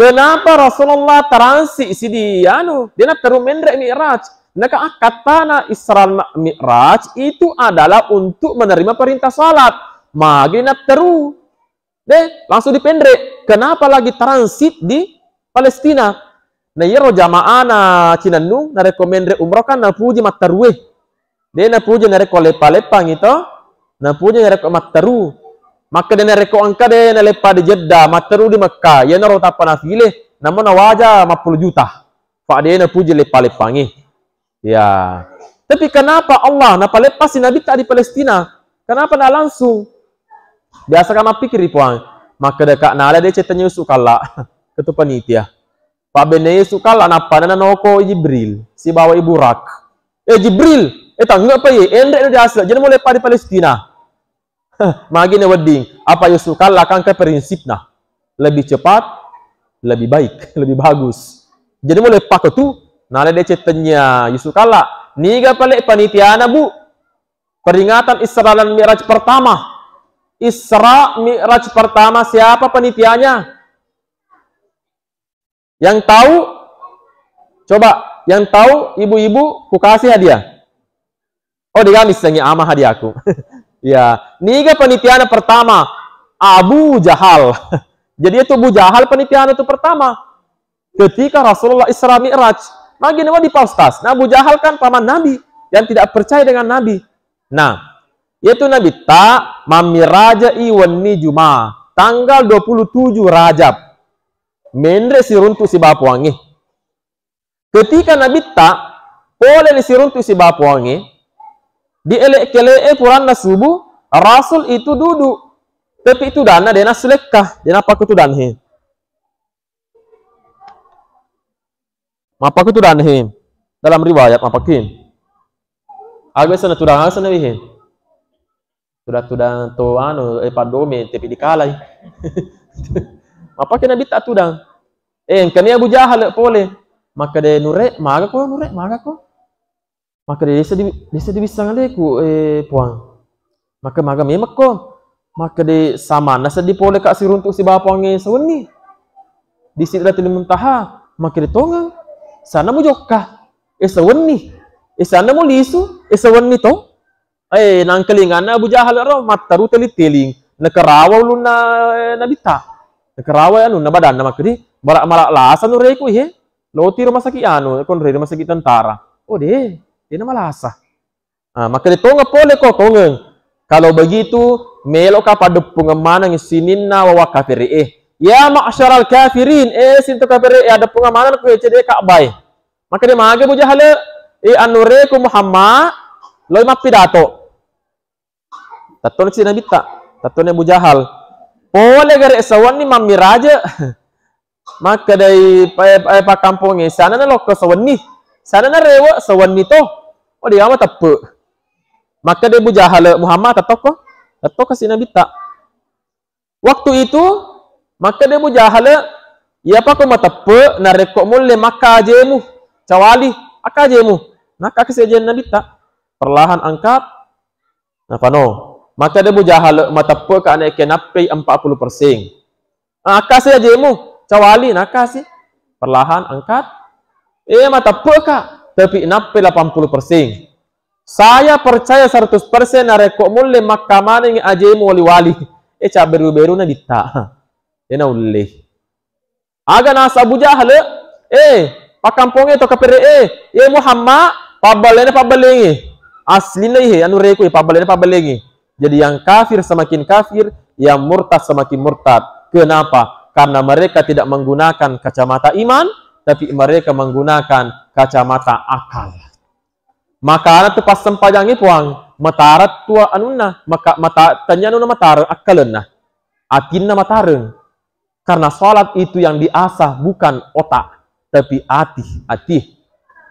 Kenapa Rasulullah transit si dia nak teru mendrek Mi'raj? Naka katana Isra Mi'raj itu adalah untuk menerima perintah salat. Magi nak teru. Deh, langsung dipendrek. Kenapa lagi transit di Palestina? Nah, yero jamaah na cinanu na rekomendre umroh kan na puji matarwe. Dia na puji na reko lepa-lepang itu, na puji na reko mataru. Maka dia na reko angka dia na lepa di Jeddah, mataru di Mekah. Ya na rota panafile, namun na wajah 50 juta. Pak dia na puji lepa-lepangi. Ya. Tapi kenapa Allah na palepas si Nabi tak di Palestina? Kenapa na langsung? Biasa kama pikir ipuang. Maka dekat na ada dia cetanya usukala ketu panitia. Pak Benay sukala napa na noko Jibril, si bawa ibu rak. Jibril, tanggap apa ye? Endre dia asal, jadi mulai pada Palestina. Magi ne wedding, apa yusukala kan ke prinsipna. Lebih cepat, lebih baik, lebih bagus. Jadi mulai pakai tu, nale dia cetanya yusukala. Niga pale panitiana bu. Peringatan Isra dan Mi'raj pertama. Isra Mi'raj pertama siapa panitianya? Yang tahu? Coba, yang tahu ibu-ibu ku kasih hadiah. Oh, dia misalnya ama hadiahku. Ya, niga panitiana pertama Abu Jahal. Jadi itu Abu Jahal panitiana itu pertama. Ketika Rasulullah Isra Mi'raj, magi nama di paustas. Nah, Abu Jahal kan paman Nabi yang tidak percaya dengan Nabi. Nah, yaitu Nabi ta mamiraja iwani Juma, tanggal 27 Rajab. Mendre si runtuh si bapuangi. Ketika Nabi tak boleh si runtuh si bapuangi, di elek-kelek purana subuh, Rasul itu duduk. Tapi itu dana dia nasulekah, dia apa itu danhe. Apa itu danhe? Dalam riwayat apa kin? Agak sana tudang agak sana bihin. Sudah to padome tapi dikalai. Apa kena Nabi tak tudang? Kami Abu Jahal boleh. Maka dia nurek, maga ko. Maka dia bisa ngaleku puang. Maka maga memak ko. Maka dia sama nasa di boleh kak siruntuk si bapuange sawenni. Di Sidratul Muntaha, maka dia tongang. Sana mo jokka. Sawenni. Sana mo lisu. Sawenni to. Nang kelingan na Abu Jahal ro mataru telit-teling. Nakarawaw lu na nabita. Kerawai na badan na makri barak malak lasa no reku he loti rumah sakit kon rumah sakit tentara dia na malasa maka dia tonga pole ko tongeng kalau begitu melok ka pada pengamanan sinin na wa kafir ya ma'syaral kafirin sinto kafir ada pengamanan ko cede ka bay maka dia mage Abu Jahal reku Muhammad loy mapidato taton si Nabi taton Abu Jahal boleh gara sawan ni mamiraja. Maka dari pa kampung ni sana na loko sawan ni. Sana na rewa sawan ni to. Oh dia amat tepe. Maka dia Abu Jahal Muhammad tatoko si Nabi tak. Waktu itu maka dia Abu Jahal ya apa ko matepe na rekok mulle maka jemu cawali akajemu. Maka kesajian Nabi tak perlahan angkat. Nah pano. Maka dia Abu Jahal matepe ka anak kenapai 40%. Akasih aja mu, cawali nakasih. Perlahan angkat. Matepe ka, tapi napai 80%. Saya percaya 100% na rekok mulle makamana ng ajemu wali-wali. Caberu-beru na dita. Na ulih. Aga nasa Abu Jahal, pakampongnya to kapere Muhammad pabalene. Asli na anu reko pabalene. Jadi yang kafir semakin kafir, yang murtad semakin murtad. Kenapa? Karena mereka tidak menggunakan kacamata iman, tapi mereka menggunakan kacamata akal. Maka anak tu pas sempajangi puang, matarat tua anuna, maka mata tanya nuna matar akalena, atinna matareng. Karena salat itu yang diasah bukan otak, tapi hati.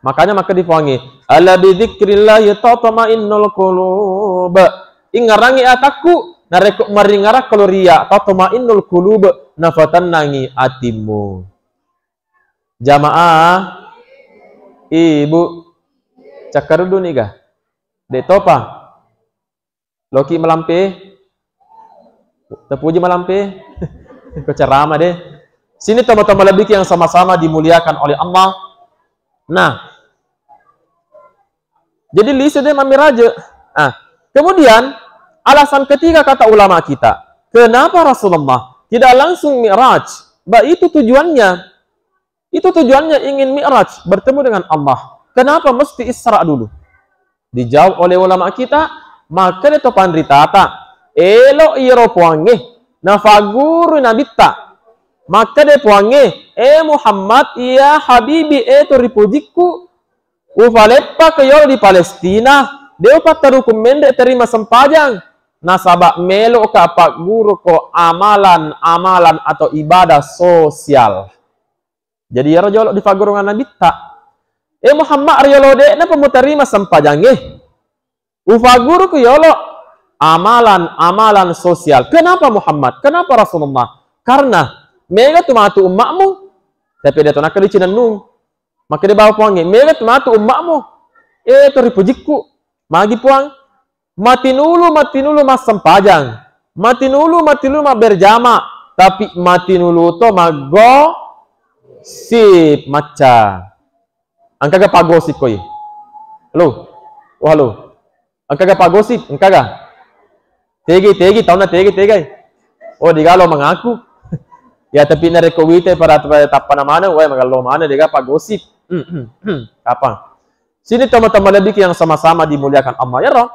Makanya maka dipuangi, ala bidzikrillah tatma'innul qulub. Ingarangi ataku narekok maringarak kaloria tatma'innul qulub nafatan nangi atimu. Jamaah ibu cakar dulu nih gah. De topa. Loki melampe. Tepuji melampe. Kau ceramah deh. Sini teman-teman lebih yang sama-sama dimuliakan oleh Allah. Nah, jadi lisu dia mamiraja. Nah, kemudian alasan ketiga kata ulama kita, kenapa Rasulullah tidak langsung mi'raj? Itu tujuannya. Itu tujuannya ingin mi'raj, bertemu dengan Allah. Kenapa mesti Isra dulu? Dijawab oleh ulama kita, maka dia topan ritata. Elo iro puange, nafaguru nabita. Maka dia puange, Muhammad, ya Habibi, to ripujiku. Ufalepa kayo di Palestina. Dia patarukum mende terima sempajang. Nasabak melo kapak guru ko amalan atau ibadah sosial. Jadi ya rojolok di fagurungan nabita. Muhammad riyolode na pemutarima sampajange. Ufaguru ku yolo amalan sosial. Kenapa Muhammad? Kenapa Rasulullah? Karena mega tumatu umakmu. Tapi dia tu nak kericinan nung. Maka dia bawa puangnya. Mega tumatu umakmu. Tu ripujiku. Magi puang. Mati nulu mas sampajang. Mati nulu ma berjama. Tapi mati nulu to mago sip maca. Angka ga pagosip koy. Halo. Oh halo. Angka ga pagosip, angka ga. Tegi tahu na tegi. Oh digalo mengaku. Ya tapi na rekowite para tapa na mana, wah magalo mana diga pagosip. Apa? Sini teman-teman lebih yang sama-sama dimuliakan Allah ya roh.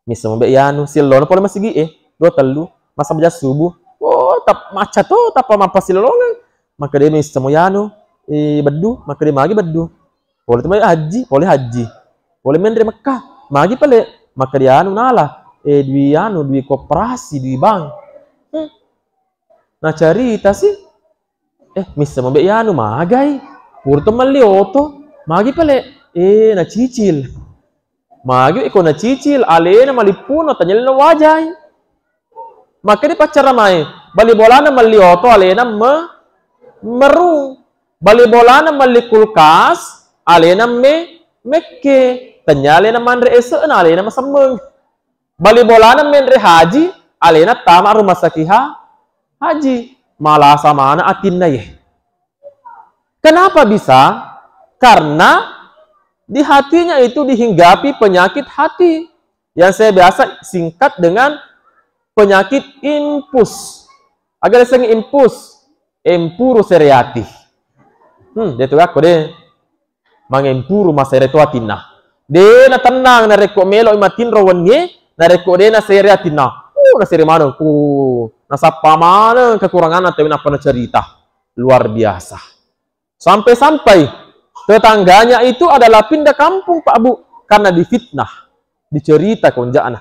Misal mbak yanu silon pole masigi dua telu masa baca subuh. Oh tap maca to tapa mapasilolongan. Maka dia misal yanu bedu, maka dia magi bedu. Boleh tu haji, boleh mendre Mekah, magi pale, maka dia anu nala, dui koperasi, dui bank. Nah cerita sih, misal mbak anu magai, purto malioto, magi pale, na cicil, magi na cicil, alena malipuno, tanyal na wajay. Maka dia pacara mai, bali bola na malioto, alena merung. Bali bola na mali kulkas, alena mekke, tanyale na manre esa na alena masameng. Bali bola na menre haji, alena tama rumah sakiha haji. Malah sama na atin na ye. Kenapa bisa? Karena di hatinya itu dihinggapi penyakit hati. Yang saya biasa singkat dengan penyakit impus. Agar saya impus, empuru seriati. Dia tu aku deh mangempuru masere tu atina. Dia na tenang na reko melo imatin rawannya, na reko dia na sere atina. Na sere mana ku na sapa mana kekurangan atau apa na cerita luar biasa. Sampai-sampai tetangganya itu adalah pindah kampung Pak Bu karena difitnah, dicerita konjana.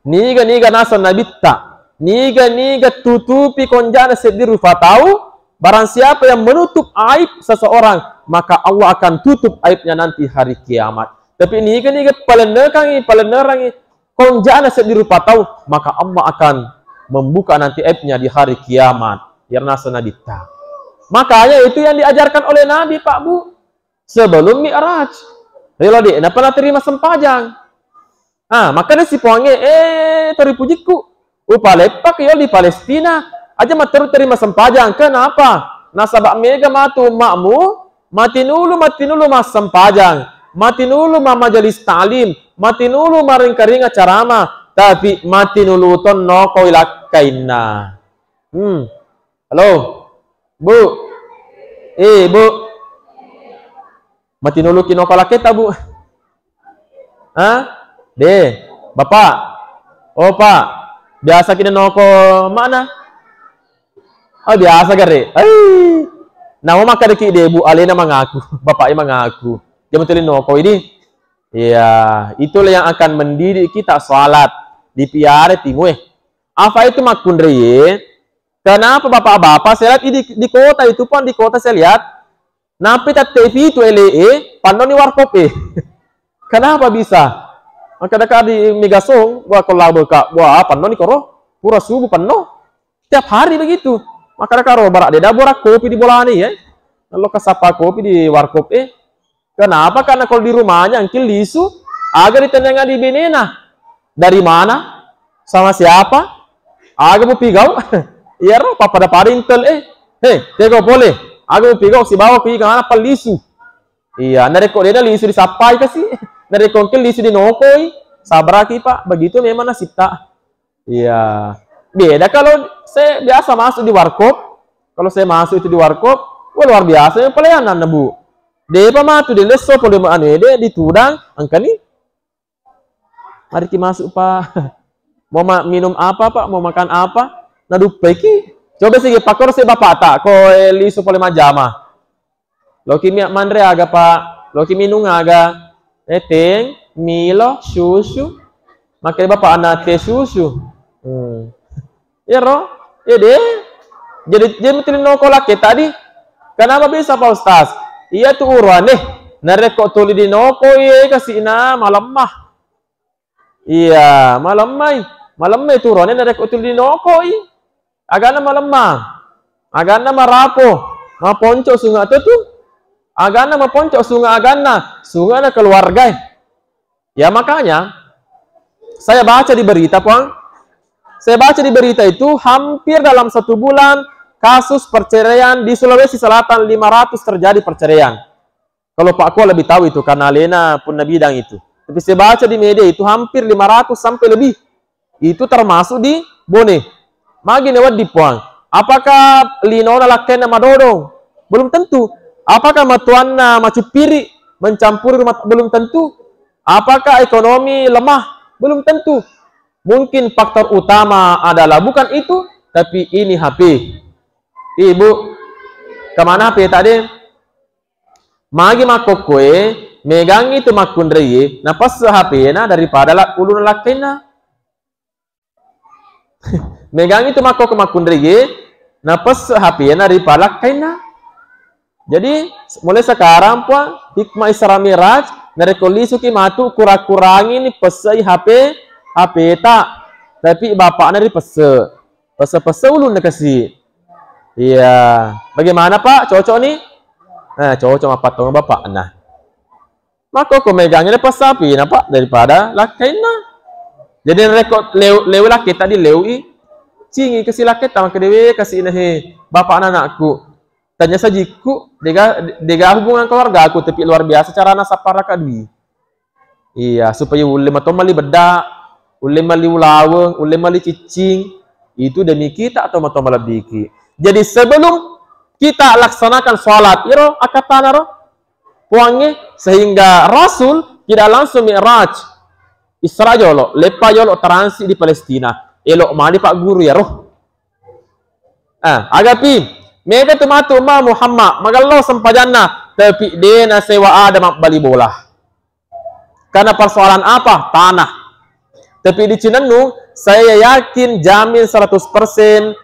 Niga nasa nabita, niga tutupi konjana sediru fatau. Barang siapa yang menutup aib seseorang, maka Allah akan tutup aibnya nanti hari kiamat. Tapi niga palenerangi konjana sediru fatau, maka Allah akan membuka nanti aibnya di hari kiamat. Nasa nabita. Makanya itu yang diajarkan oleh Nabi Pak Bu sebelum Mi'raj. Rela dia nak pernah terima sempajang. Makanya si puangnya teripujiku. Upalepak yo di Palestina aja materu terima sempajang. Kenapa? Nasabak mega matu makmu mati nulu mas sempajang. Mati nulu ma majelis ta'lim. Mati nulu maring-karinga carama. Tapi mati nulu ton no koilak kaina. Halo. Bu. Bu. Mati nulu kinoko laketa Bu. Bapak. Oh Pak. Biasa kita noko mana? Oh biasa gare. Nama maka deki Bu alena mengaku. Bapaknya mengaku. Dia betulin noko ini. Ya, itulah yang akan mendidik kita salat di piare timue. Apa itu makun reye? Kenapa bapak-bapak saya lihat di kota itu pun di kota saya lihat. Napi TV itu LE, pandoni warkop Kenapa bisa? Maka dekat di Megasong, gua kalau berka, gua pandoni koro, pura subuh penuh. Setiap hari begitu. Maka dekat ro barak dia borak kopi di bolani ya. Lalu kesapa kopi di warkop Kenapa? Karena kalau di rumahnya angkil lisu, agar ditenangkan di benena. Dari mana? Sama siapa? Agak mau pigau. Iya roh, papa ada parintel Hei, teko boleh. Aku pigau si bawa pergi ke mana pelisu. Iya, nareko dia lisu disapai kasih. Nareko ke lisu di nokoi. Sabraki Pak, begitu memang nasib tak. Iya. Beda kalau saya biasa masuk di warkop. Kalau saya masuk itu di warkop, wah luar biasa yang pelayanan Bu. Dia pamatu di leso boleh anu dia ditudang angkani. Mari kita masuk Pak. Mau minum apa Pak? Mau makan apa? Nadu peki. Coba sih pakor saya bapak tak ko lisu boleh majama. Loki mi mandre aga Pak. Loki minum aga eteng, milo, susu. Makanya bapak anak teh susu. Ya roh, ya deh. Jadi betul noko laki tadi. Kenapa bisa Pak Ustaz? Iya tuh uruan deh. Nareko tuli di noko ye kasih malam mah. Iya, malam mai turunnya nareko tuli di noko ye. Agana malam mah. Agana marapo. Maponco sunga tu. Agana maponco sunga agana. Sunga na keluarga. Ya makanya saya baca di berita, Puang. Saya baca di berita itu hampir dalam 1 bulan kasus perceraian di Sulawesi Selatan 500 terjadi perceraian. Kalau Pak Kua lebih tahu itu karena Lena pun bidang itu. Tapi saya baca di media itu hampir 500 sampai lebih. Itu termasuk di Bone. Magi lewat di Puang. Apakah linona lakena madodong? Belum tentu. Apakah matuanna macupiri mencampuri rumah? Belum tentu. Apakah ekonomi lemah? Belum tentu. Mungkin faktor utama adalah bukan itu, tapi ini HP. Ibu, kemana HP tadi? Magi makokwe, megang itu makundreye, napas HP na daripada ulun lakena. Megang itu makok makundreye, napas HP na daripada lakena. Jadi mulai sekarang Puan, hikmah Isra Miraj, narekoli suki matu kurang-kurangi ni pesai HP tak, tapi bapak dari pese ulun nak kasih. Iya, bagaimana Pak? Cocok nih? Nah, cocok apa tuh bapak? Nah, maka kau megangnya pas sapi, Pak daripada lakena. Jadi rekod lew laki tadi lewi, cingi kasih laki tamak kedewe kasih ini bapak anakku. Tanya sajiku, dega hubungan keluarga aku, tapi luar biasa cara nasapara kadui. Iya, supaya ulem atau mali bedak. Ulem mali ulaweng, ulem mali cicing, itu demi kita atau matau malabiki. Jadi sebelum kita laksanakan sholat, iro akatana roh, puangnya sehingga Rasul tidak langsung mi'raj, Isra jolo, lepa jolo transi di Palestina, elok mali Pak Guru ya roh. Agapi, mereka tu matu ma Muhammad, magallo sempajana, tapi dia na sewa ada bali bola. Karena persoalan apa? Tanah. Tapi di Cinanung, saya yakin jamin 100%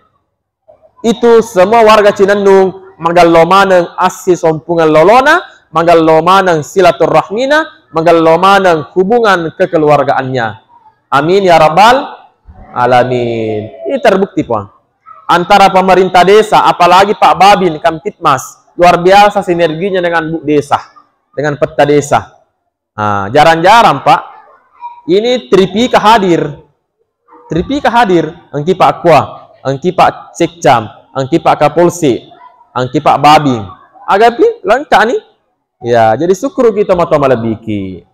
itu semua warga Cinanung magallo maneng asli sompungan lolona, magallo maneng silaturahmina, magallo maneng hubungan kekeluargaannya. Amin ya rabbal alamin. Ini terbukti Puan. Antara pemerintah desa, apalagi Pak Babin Kamtipmas, luar biasa sinerginya dengan Bu Desa, dengan peta desa. Jarang-jarang Pak. Ini Tripika hadir. Tripika hadir. Angki Pak Kua, angki Pak Sekjam, angki Pak Kapolsi, angki Pak Babing. Agapi lengkap nih. Ya, jadi syukur kita mata malabiki.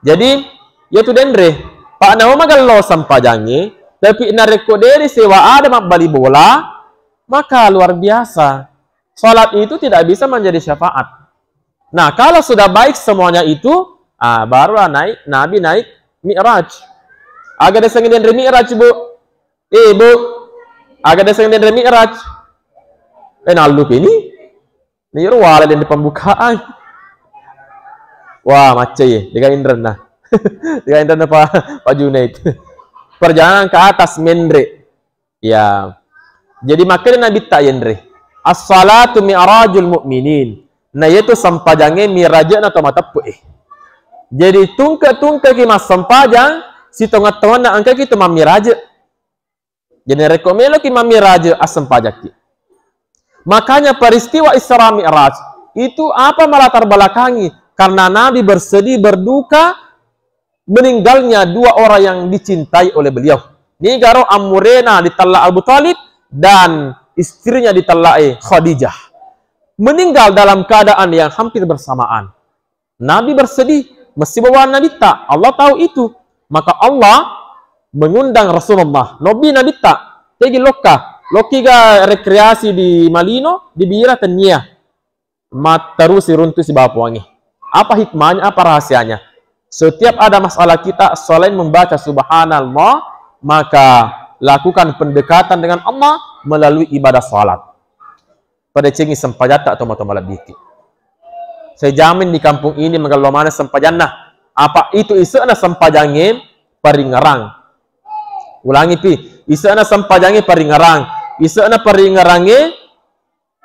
Jadi, ya tu dendre. Pak Nawa magallo sampajangi, tapi nareko dari sewa ada bali bola, maka luar biasa. Salat itu tidak bisa menjadi syafaat. Nah, kalau sudah baik semuanya itu, baru Nabi naik Mi'raj. Agak ada sengit dari Mi'raj, Bu. Bu. Agak ada sengit dari Mi'raj. Nalup ini. Ini ruwala di pembukaan. Wah, macam ya. Dengan Indra nah. Dengan Indra Pak Junaid. Perjalanan ke atas mendre. Ya. Jadi makanya Nabi tak yendre. As-salatu mi'rajul mu'minin. Nah, itu sampajangnya mirajan atau matapu Jadi tungka-tungka kimas sampajang si tongat-tongat na angka kita mamiraja. Jadi rekomelo ki mamiraja asampajaki. Makanya peristiwa Isra Mi'raj itu apa melatar belakangi? Karena Nabi bersedih berduka meninggalnya 2 orang yang dicintai oleh beliau. Nigaro Amurena di Talla Abu Talib dan istrinya ditalai Khadijah, meninggal dalam keadaan yang hampir bersamaan. Nabi bersedih, mesti bawa Nabi tak. Allah tahu itu. Maka Allah mengundang Rasulullah. Nabi tak. Tegi Loki ga rekreasi di Malino, di Bira Tenia. Terus runtuh si bawah wangi. Apa hikmahnya, apa rahasianya? Setiap ada masalah kita, selain membaca subhanallah, maka lakukan pendekatan dengan Allah melalui ibadah salat. Pada cengi sempajata atau malamiki. Saya jamin di kampung ini mengalau mana sempajana. Apa itu isana sempajangin paringarang. Ulangi pi, isana sempajangin paringarang. Isana paringarange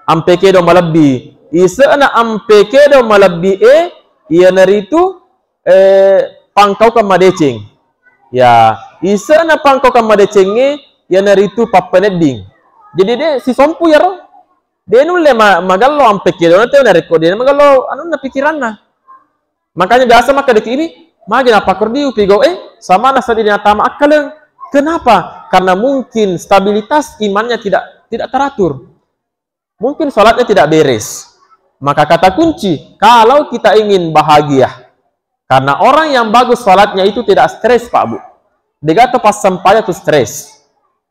ampeke do malabi. Isana ampeke do malabi ia naritu pangkau ka madecing. Ya, isana pangkau ka madecenge ia naritu papaneding. Jadi dia si sompu ya roh. Dia nulle magallo ampeke do nate nareko dia magallo anu na pikiranna. Makanya biasa maka deki ini magin apa kordiu pigo sama na sadina tama akkaleng. Kenapa? Karena mungkin stabilitas imannya tidak teratur. Mungkin salatnya tidak beres. Maka kata kunci, kalau kita ingin bahagia, karena orang yang bagus salatnya itu tidak stres, Pak Bu. Dia kata pas sempaya itu stres.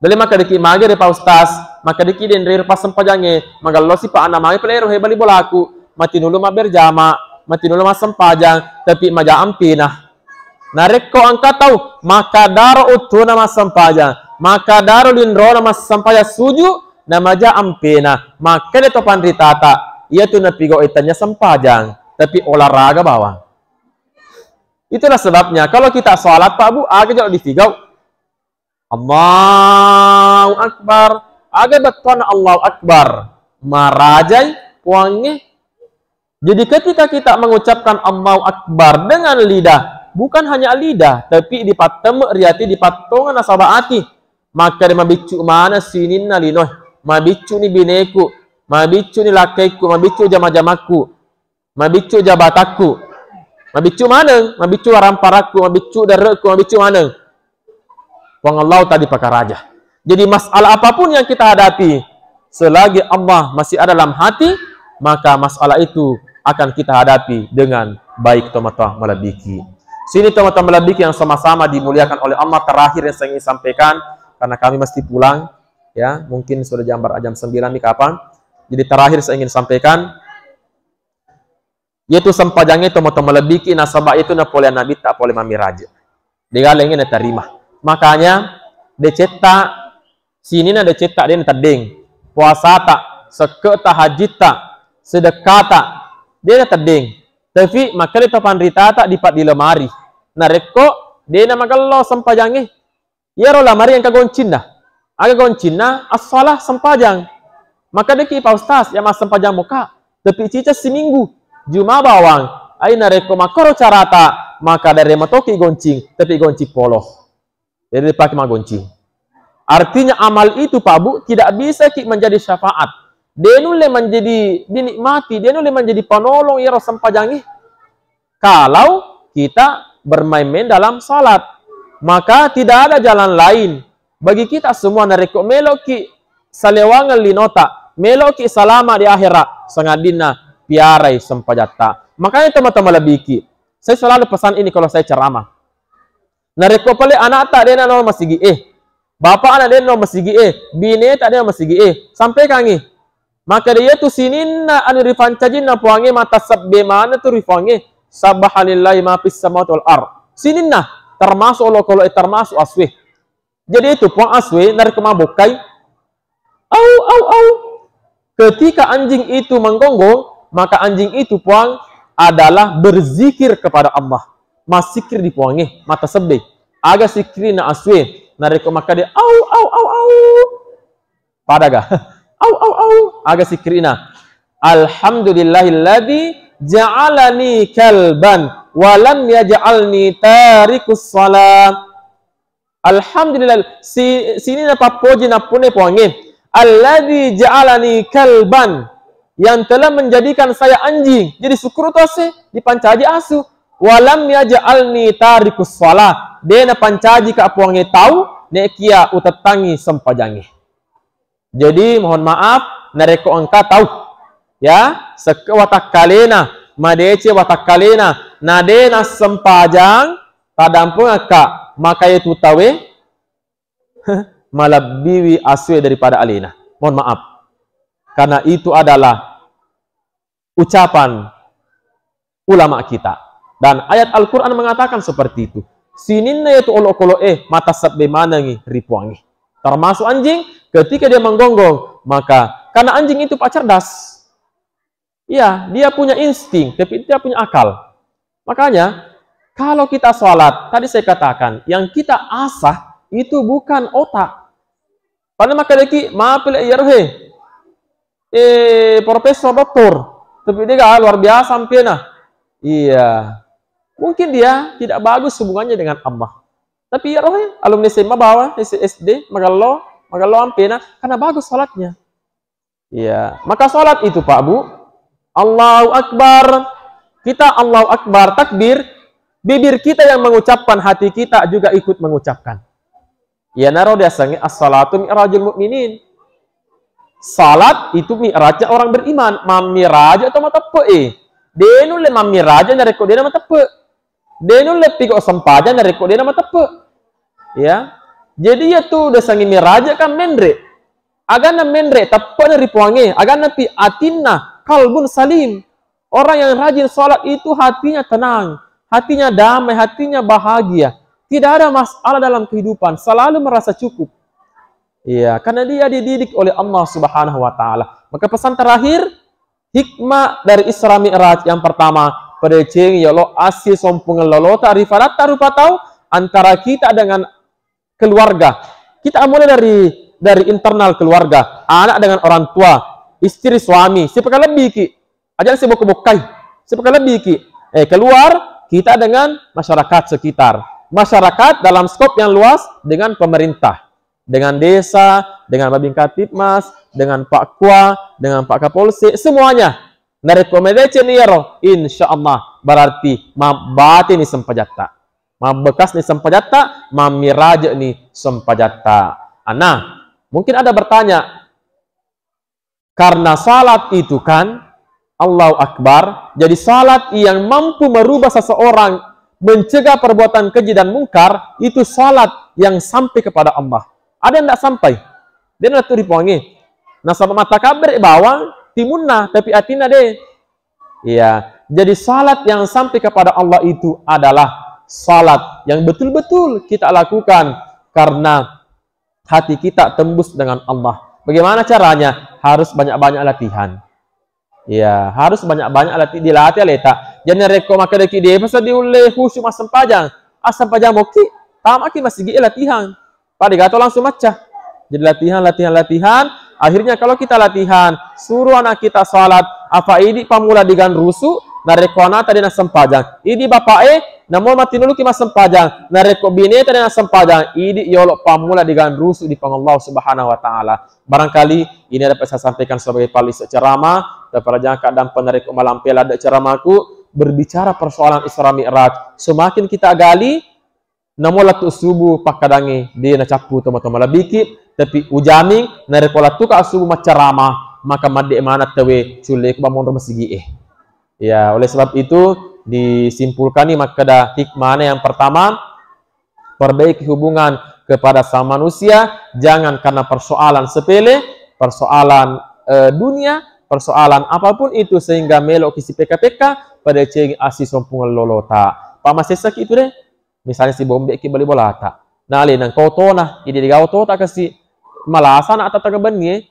Dali maka deki mage de Pak Ustaz, maka deki den rir pas sempajangnya, magallo si Pak ana mage pelero hebali bolaku, mati nulu ma berjama, mati nulu ma sempajang, tapi maja ampinah. Nareko angka tahu, maka daro utu nama sempajang, maka daro lindro nama sempaya suju, nama ja ampina, maka de topan ritata, ia tu napigo itannya sempajang, tapi olahraga bawang. Itulah sebabnya, kalau kita sholat Pak Bu, agak jauh ditigau. Allahu Akbar, agak betul Allahu Akbar, marajai puangnya. Jadi ketika kita mengucapkan Allahu Akbar dengan lidah, bukan hanya lidah, tapi di patemu riati di patongan nasabaati. Maka dia mabicu mana sinin nalinoh, mabicu ni bineku, mabicu ni lakaiku, mabicu jama-jamaku, mabicu jabataku, mabicu mana, mabicu aramparaku, mabicu dareku, mabicu mana. Wang Allah tadi pakaraja. Jadi masalah apapun yang kita hadapi, selagi Allah masih ada dalam hati, maka masalah itu akan kita hadapi dengan baik. Teman-teman melebiki. Sini teman-teman melebiki yang sama-sama dimuliakan oleh Allah. Terakhir yang saya ingin sampaikan, karena kami mesti pulang, ya mungkin sudah jam 9 nih kapan. Jadi terakhir saya ingin sampaikan, yaitu sempajangnya teman-teman melebiki nasabah itu napoleon nabi tak boleh mamiraja. Dia ingin terima. Makanya decetak sini na decetak dia terding puasa tak seke tak haji tak sedekah tak dia terding. Tapi maka dia topan rita tak dipat di lemari. Nah reko dia nama kalau sempajangnya ya ro lemari yang kagoncin dah. Agak goncin na as-salah sempajang. Maka dia ki Pak Ustaz yang mas sempajang muka. Tapi cica seminggu juma bawang. Aina reko makoro carata maka dari matoki goncing tapi goncing poloh. Jadi dipakai magonci. Artinya amal itu Pak Bu tidak bisa menjadi syafaat. Dia nule menjadi dinikmati, dia nule menjadi penolong ya sempajangi. Kalau kita bermain-main dalam salat, maka tidak ada jalan lain bagi kita semua nareko meloki salewangan linota, meloki salama di akhirat, sangadina piarai sempajata. Makanya teman-teman lebiki. Saya selalu pesan ini kalau saya ceramah. Nareko pale anak tak dia no masigi bapak anak dia no masigi bine tak dia masigi sampai kangi maka dia tu sinin na anu rifancajin na puange mata sabbe mana tu rifange subhanallahi ma fis samawati wal ard sinin na termasuk lo kalau termasuk aswe. Jadi itu puang aswe nareko mabokai au ketika anjing itu menggonggong maka anjing itu puang adalah berzikir kepada Allah. Mas sikir di puange mata sebe aga sikri na aswe nareko maka dia au padaga au aga sikrina alhamdulillahilladzi ja'alani kalban wa lam yaj'alni tarikus salam. Alhamdulillah sini na papoji na pune puange alladzi ja'alani kalban yang telah menjadikan saya anjing. Jadi syukur tu ase dipancaji asu. Walam yaj'alni tarikus shalah. Dia na pancaji ka puange tahu ne kia utatangi sempajangi. Jadi mohon maaf, nareko angka tahu. Ya, sekewatak kalena, madece watak kalena, nadena sempajang, tadampung aka, maka itu tawe, malabiwi aswe daripada alena. Mohon maaf. Karena itu adalah ucapan ulama kita. Dan ayat Al-Quran mengatakan seperti itu. Sininna itu olok-olok mata sabbe manangi ripuangi. Termasuk anjing, ketika dia menggonggong, maka karena anjing itu pak cerdas. Ya, dia punya insting, tapi dia punya akal. Makanya, kalau kita sholat, tadi saya katakan, yang kita asah itu bukan otak. Pada maka deki, maaf ya profesor doktor, tapi dia luar biasa sampai nah. Iya, mungkin dia tidak bagus hubungannya dengan Allah. Tapi ya alumni SMA bawah, SD, magalo ampena, karena bagus sholatnya. Iya, maka sholat itu Pak Bu, Allahu Akbar, kita Allahu Akbar, takbir, bibir kita yang mengucapkan, hati kita juga ikut mengucapkan. Ya naro dasarnya as-salatu mi'rajul mu'minin. Salat itu mi'rajnya orang beriman, mamiraj atau matepe. Denu le mamiraj na reko dena matepe. Denu le pigo sempaja na reko dena matepe. Ya. Jadi ya tu dasarnya miraja kan mendre. Agana mendre tepe na ripuange, agana pi atinna kalbun salim. Orang yang rajin sholat itu hatinya tenang, hatinya damai, hatinya bahagia. Tidak ada masalah dalam kehidupan, selalu merasa cukup. Iya, karena dia dididik oleh Allah Subhanahu wa taala. Maka pesan terakhir, hikmah dari Isra Mi'raj yang pertama, pedeceng ya lo asih sompung lolota rifarat tarupa tahu antara kita dengan keluarga. Kita mulai dari internal keluarga, anak dengan orang tua, istri suami, siapa lebih ki? Ajar si bukai, siapa lebih ki? Keluar kita dengan masyarakat sekitar, masyarakat dalam skop yang luas dengan pemerintah, dengan desa, dengan Babin Kaptipmas, dengan Pak Kua, dengan Pak Kapolsek, semuanya. Narekomendasi niero, insya Allah berarti mabati ni sempajata, mabekas ni sempajata, mamiraja ni sempajata. Nah, mungkin ada bertanya, karena salat itu kan Allahu Akbar, jadi salat yang mampu merubah seseorang, mencegah perbuatan keji dan mungkar, itu salat yang sampai kepada Allah. Ada yang tidak sampai, dia nak ripuangi. Nah, sama mata kabar bawang timunna, tapi atina deh. Iya, jadi salat yang sampai kepada Allah itu adalah salat yang betul-betul kita lakukan karena hati kita tembus dengan Allah. Bagaimana caranya? Harus banyak-banyak latihan. Ya, harus banyak-banyak dilatih letak. Jangan reko maka deki dia pasal diuleh khusyuk asam pajang moki, tamaki masih gi latihan. Pada gato langsung macah. Jadi latihan. Akhirnya kalau kita latihan, suruh anak kita salat, apa ini pamula digan rusu, nareko anak tadi nak sempajang. Ini bapak namun mati dulu kita sempajang. Nareko bine tadi nak sempajang. Ini yolok pamula digan rusu di Allah Subhanahu wa taala. Barangkali ini dapat saya sampaikan sebagai palis ceramah daripada jangka dan penariko malam pela ada ceramahku berbicara persoalan Isra Mi'raj. Semakin kita gali, namun latu subuh pakadangi dia nak capu teman-teman lebih tapi ujami nariko latu ka subuh maceramah maka made mana tewe culek bamon masigi ya. Oleh sebab itu disimpulkan nih maka hikmahnya yang pertama, perbaiki hubungan kepada sama manusia, jangan karena persoalan sepele, persoalan dunia, persoalan apapun itu sehingga melok kisi PKPK pada ceng asih sompung lolota. Pamasesak itu deh, misalnya si bombe ki beli bolata. Nah, nang koto nah, ide digau to tak kasih malasan atau tagabenye.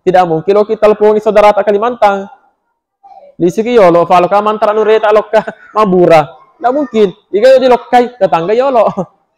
Tidak mungkin lo kita teleponi saudara tak Kalimantan. Di sini yolo, kalau kamu antara nureta loka mabura, tidak mungkin. Jika di lokai tetangga yolo.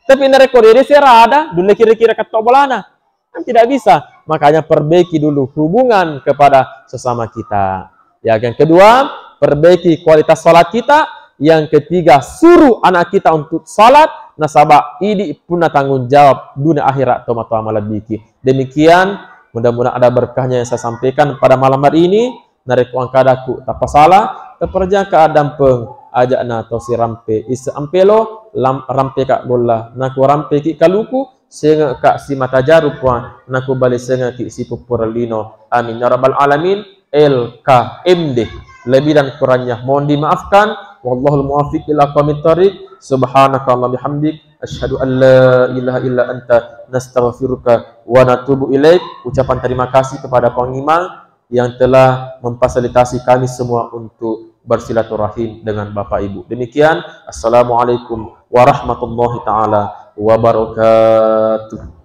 Tapi nareko dia serada, dulu kira-kira kata bolana, kan tidak bisa. Makanya perbaiki dulu hubungan kepada sesama kita. Ya, yang kedua, perbaiki kualitas salat kita. Yang ketiga, suruh anak kita untuk salat. Nasabah ini pun tanggung jawab dunia akhirat tomat malabiki. Demikian, mudah-mudahan ada berkahnya yang saya sampaikan pada malam hari ini. Nareko angkadaku tak pasalah, terperja keadaan peng ajak na to si rampe is ampelo rampe kak gola naku rampe ki kaluku senga kak si mata jarub wa naku balik senga ki si pupuralino. Amin ya rabbal alamin. LKMD. Lebih dan kurangnya mohon dimaafkan. Wallahul muwaffiq ila aqwamit thoriq. Subhanakallahumma bihamdik asyhadu an la ilaha illa anta nastaghfiruka wa natubu ilaik. Ucapan terima kasih kepada Panglima yang telah memfasilitasi kami semua untuk bersilaturahim dengan Bapak Ibu. Demikian, assalamualaikum warahmatullahi taala wabarakatuh.